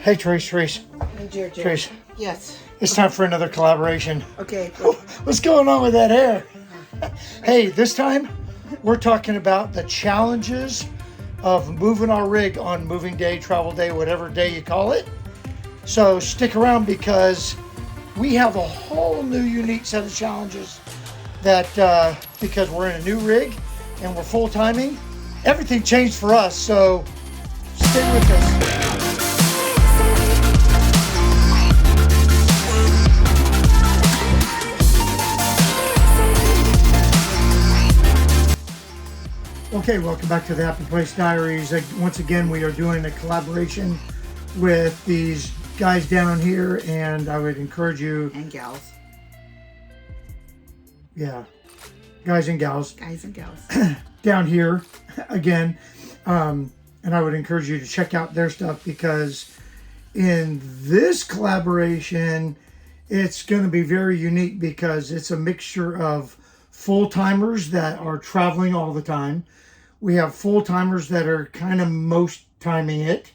Hey, Trace. Hey, Jerry. Trace, Yes. it's time for another collaboration. Okay. What's going on with that hair? Hey, this time we're talking about the challenges of moving our rig on moving day, travel day, whatever day you call it. So stick around because we have a whole new unique set of challenges that because we're in a new rig and we're full timing, everything changed for us. So stay with us. Okay, welcome back to the Happy Place Diaries. Once again, we are doing a collaboration with these guys down here, and I would encourage you... And gals. Yeah, guys and gals. Guys and gals. Down here, again, and I would encourage you to check out their stuff because in this collaboration, it's going to be very unique because it's a mixture of full-timers that are traveling all the time. We have full-timers that are kind of most timing it,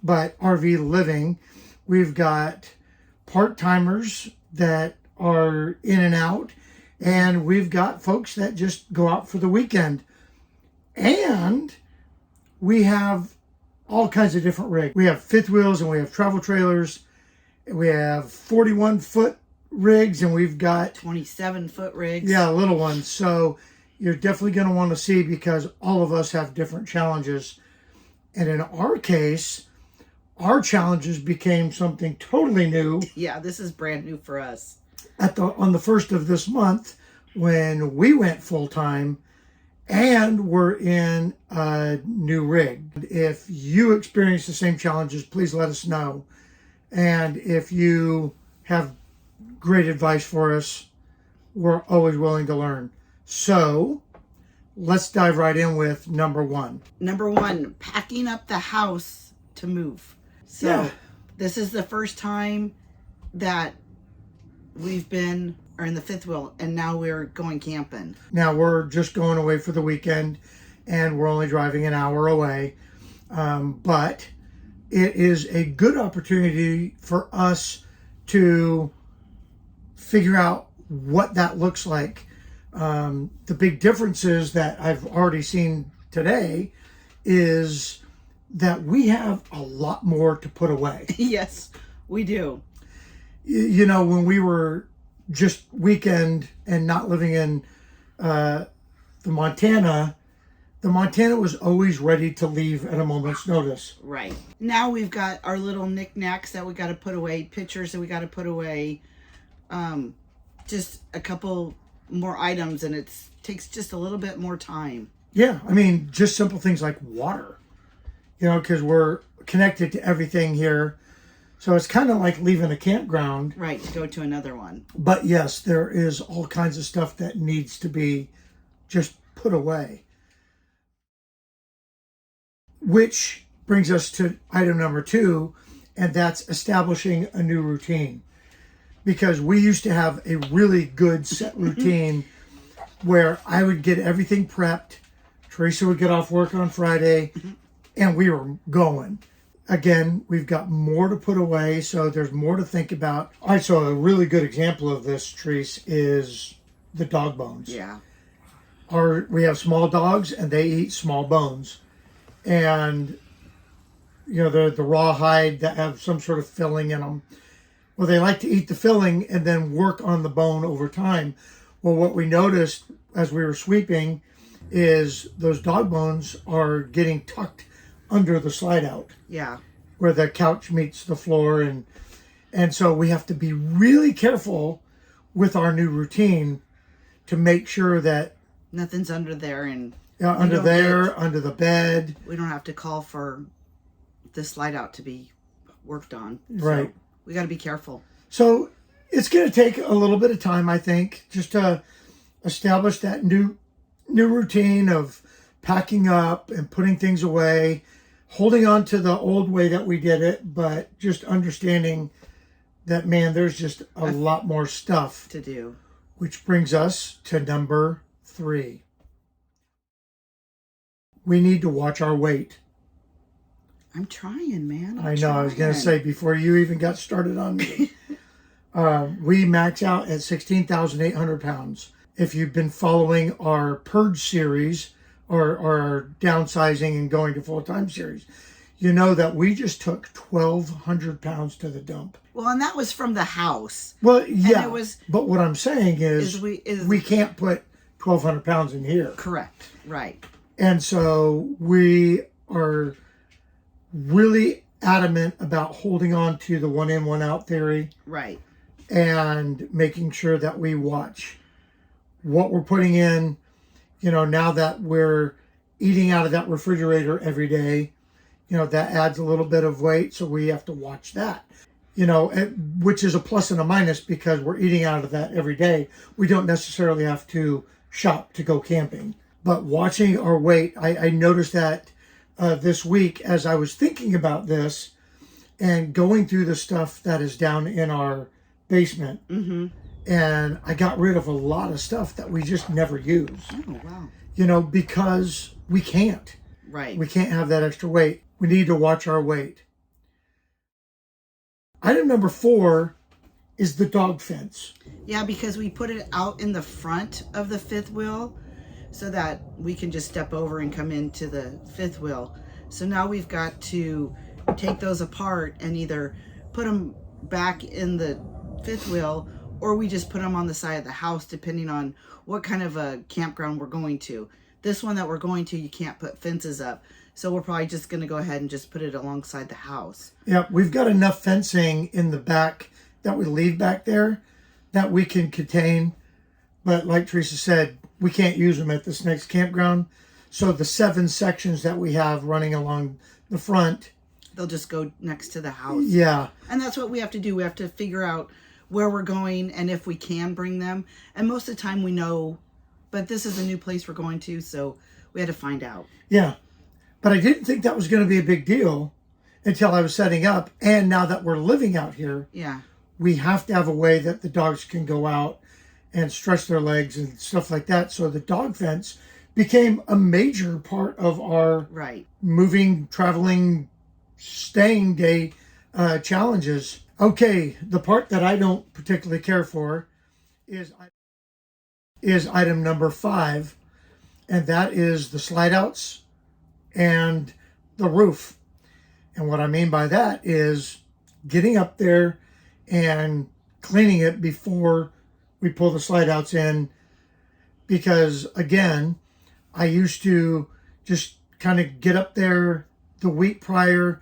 but RV living. We've got part-timers that are in and out, and we've got folks that just go out for the weekend. And we have all kinds of different rigs. We have fifth wheels and we have travel trailers. We have 41-foot rigs and we've got 27-foot rigs. Yeah, little ones. So you're definitely going to want to see because all of us have different challenges. And in our case, our challenges became something totally new. Yeah, this is brand new for us. On the 1st of this month when we went full-time and we're in a new rig. If you experience the same challenges, please let us know. And if you have great advice for us, we're always willing to learn. So let's dive right in with number one. Number one, packing up the house to move. So Yeah. This is the first time that we've been in the fifth wheel and now we're going camping. Now we're just going away for the weekend and we're only driving an hour away. But it is a good opportunity for us to figure out what that looks like. The big differences that I've already seen today is that we have a lot more to put away. Yes, we do. You know, when we were just weekend and not living in the Montana was always ready to leave at a moment's notice. Right. Now we've got our little knickknacks that we got to put away, pictures that we got to put away, just a couple more items, and it takes just a little bit more time. Yeah, I mean, just simple things like water, you know, because we're connected to everything here. So it's kind of like leaving a campground. Right, to go to another one. But yes, there is all kinds of stuff that needs to be just put away. Which brings us to item number two, and that's establishing a new routine. Because we used to have a really good set routine where I would get everything prepped. Teresa would get off work on Friday, and we were going. Again, we've got more to put away, so there's more to think about. All right, so a really good example of this, Teresa, is the dog bones. Yeah. We have small dogs, and they eat small bones. And, you know, the raw hide that have some sort of filling in them. Well, they like to eat the filling and then work on the bone over time. Well, what we noticed as we were sweeping is those dog bones are getting tucked under the slide out. Yeah. Where the couch meets the floor. And so we have to be really careful with our new routine to make sure that nothing's under there and under the bed. We don't have to call for the slide out to be worked on. Right. So we got to be careful. So it's going to take a little bit of time, I think, just to establish that new routine of packing up and putting things away, holding on to the old way that we did it, but just understanding that, man, there's just a lot more stuff to do. Which brings us to number three. We need to watch our weight. I'm trying, man. I know. I was going to say, before you even got started on me, we max out at 16,800 pounds. If you've been following our Purge series or our downsizing and going to full-time series, you know that we just took 1,200 pounds to the dump. Well, and that was from the house. Well, yeah, it was, but what I'm saying is we can't put 1,200 pounds in here. Correct. Right. And so we are really adamant about holding on to the one in, one out theory. Right. And making sure that we watch what we're putting in. You know, now that we're eating out of that refrigerator every day, you know, that adds a little bit of weight. So we have to watch that, you know, which is a plus and a minus because we're eating out of that every day. We don't necessarily have to shop to go camping. But watching our weight, I noticed that this week as I was thinking about this and going through the stuff that is down in our basement. Mm-hmm. And I got rid of a lot of stuff that we just never use. Oh, wow. You know, because we can't. Right. We can't have that extra weight. We need to watch our weight. Item number 4 is the dog fence. Yeah, because we put it out in the front of the fifth wheel so that we can just step over and come into the fifth wheel. So now we've got to take those apart and either put them back in the fifth wheel, or we just put them on the side of the house depending on what kind of a campground we're going to. This one that we're going to, you can't put fences up, so we're probably just going to go ahead and just put it alongside the house. Yeah, we've got enough fencing in the back that we leave back there that we can contain, but like Teresa said, we can't use them at this next campground. So the 7 sections that we have running along the front, they'll just go next to the house. Yeah. And that's what we have to do. We have to figure out where we're going and if we can bring them. And most of the time we know, but this is a new place we're going to, so we had to find out. Yeah. But I didn't think that was going to be a big deal until I was setting up. And now that we're living out here, yeah, we have to have a way that the dogs can go out and stretch their legs and stuff like that. So the dog fence became a major part of our moving, traveling, staying day challenges. Okay, the part that I don't particularly care for is item number 5, and that is the slide outs and the roof. And what I mean by that is getting up there and cleaning it before we pull the slide outs in, because again, I used to just kind of get up there the week prior,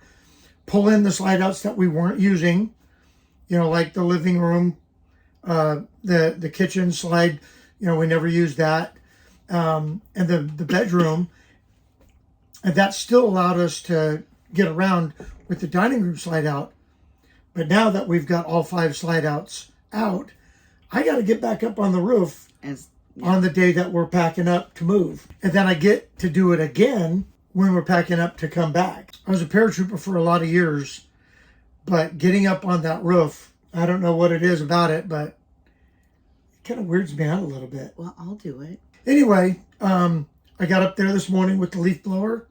pull in the slide outs that we weren't using, you know, like the living room, the kitchen slide, you know, we never used that, and the bedroom, and that still allowed us to get around with the dining room slide out. But now that we've got all 5 slide outs out, I got to get back up on the roof on the day that we're packing up to move. And then I get to do it again when we're packing up to come back. I was a paratrooper for a lot of years, but getting up on that roof, I don't know what it is about it, but it kind of weirds me out a little bit. Well, I'll do it. Anyway, I got up there this morning with the leaf blower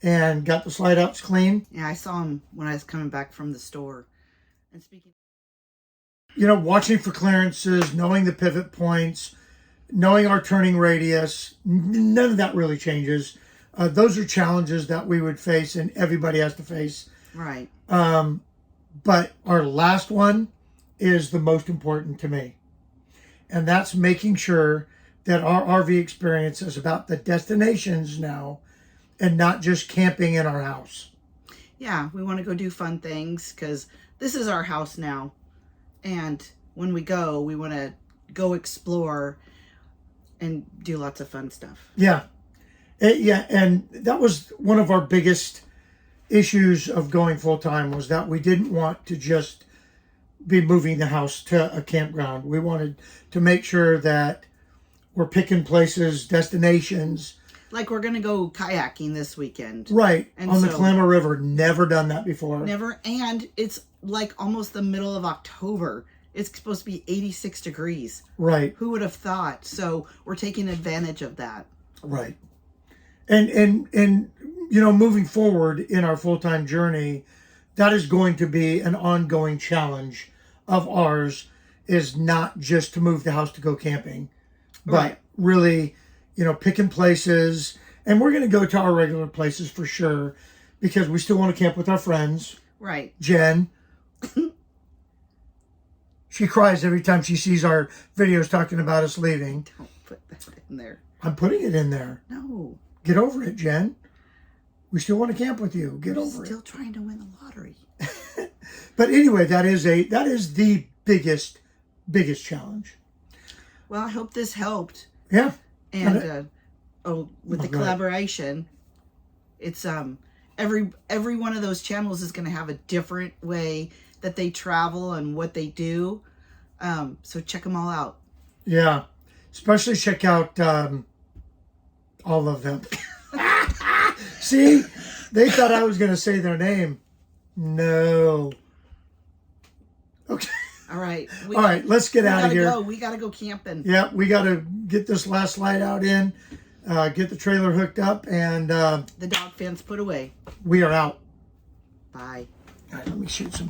and got the slide outs clean. Yeah, I saw him when I was coming back from the store. And speaking, you know, watching for clearances, knowing the pivot points, knowing our turning radius, none of that really changes. Those are challenges that we would face and everybody has to face. Right. But our last one is the most important to me. And that's making sure that our RV experience is about the destinations now and not just camping in our house. Yeah, we want to go do fun things because this is our house now. And when we go, we want to go explore and do lots of fun stuff. Yeah. Yeah, and that was one of our biggest issues of going full-time, was that we didn't want to just be moving the house to a campground. We wanted to make sure that we're picking places, destinations. Like we're going to go kayaking this weekend. Right, and on the Klamath River. Never done that before. Never, and it's like almost the middle of October. It's supposed to be 86 degrees. Right. Who would have thought? So we're taking advantage of that. Right. And moving forward in our full-time journey, that is going to be an ongoing challenge of ours, is not just to move the house to go camping, but Right. really, picking places. And we're going to go to our regular places for sure, because we still want to camp with our friends. Right. Jen, she cries every time she sees our videos talking about us leaving. Don't put that in there. I'm putting it in there. No. Get over it, Jen. We still want to camp with you. Get We're over it. still trying to win the lottery. But anyway, that is the biggest challenge. Well, I hope this helped. Yeah. And with the go ahead. collaboration, it's every one of those channels is going to have a different way that they travel and what they do. So check them all out. Yeah. Especially check out all of them. See? They thought I was going to say their name. No. Okay. All right. All right, let's get out of here. We gotta go camping. Yeah, we got to get this last light out in, get the trailer hooked up, and The dog fence put away. we are out. Bye. All right, let me shoot some